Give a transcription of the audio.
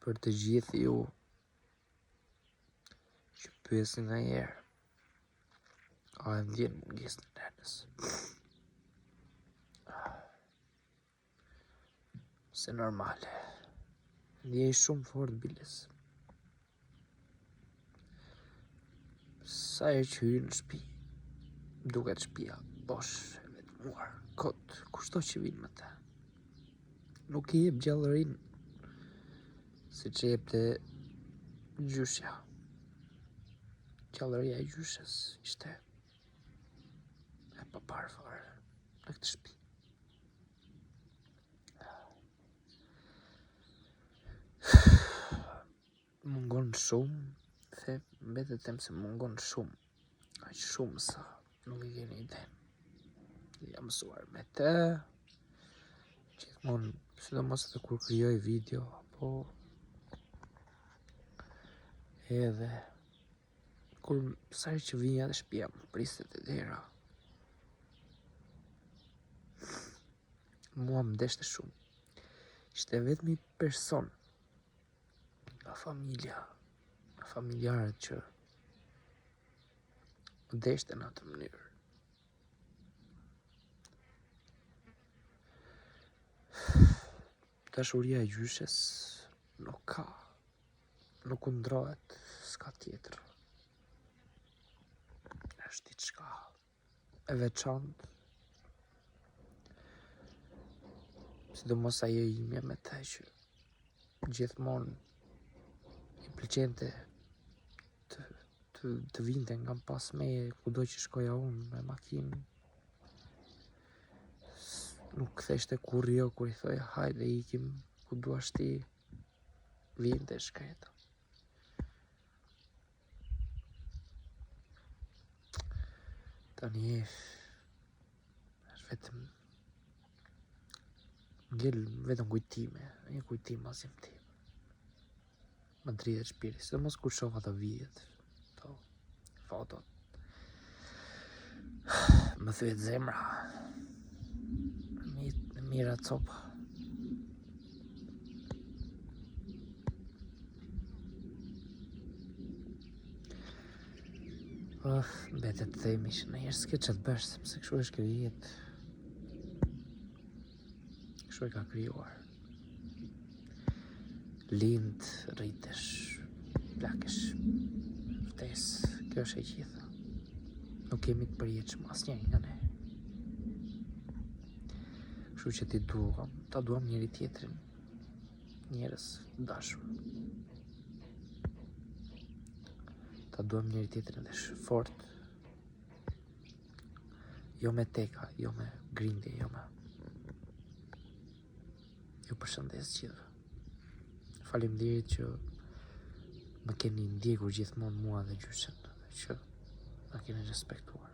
për të gjithë ju që pyesni ndonjëherë a e ndjen mungesën e nenës. Se normale, ndjej shumë fort biles. Sa e që hyrë në shtëpi, duket shtëpia bosh, e vetmuar, kot, kushto që vinë me te. Nuk i jep gjallërin, si që jepte gjyshja. Gjallëria e gjyshes ishte e paparë fare në këtë shtëpi. Mungon shumë, mbetet them se mungon shumë, aq shumë sa nuk i keni iden. Jam mësuar me të, gjithmonë, sidomos edhe kur krijoj video, po edhe kur sa herë që vija në shtëpi më pristet e dera. Mua më deshte shumë. Ishte vetmi person nga familja, nga familjarët që më deshte në atë mënyrë. Dashuria e gjyshes nuk kundrohet, s'ka tjetër. Është diçka e veçantë. Sidomos ajo imja me te që gjithmonë i pëlqente të vinte nga pas meje kudo që shkoja unë me makinë. Nuk ktheshte kur jo, kur i thoja hajde ikim ku duash ti, vinte shkreta. Tani është vetëm ngel vetëm kujtime, një kujtim asim tim. Më dridhet shpirti, sidomos kur shoh ato videot, ato fotot. Më thyet zemra. Në mira copa. Mbetet të themi që ndonjëherë s'ke ç'a të bësh, sepse kështu është kjo jetë. Kështu e ka krijuar. Lind, rritesh, plakesh, vdes, kjo është e gjitha. Nuk kemi të përjetshëm asnjëri nga ne. Kështu që ta duam njëri tjetrin, njerëz dashur. Ta duam njëri tjetrin edhe fort. Jo me teka, jo me grindje, jo me... Ju përshëndes gjithëve. Faleminderit që më keni ndjekur gjithmonë mua dhe gjyshen, që më keni respektuar.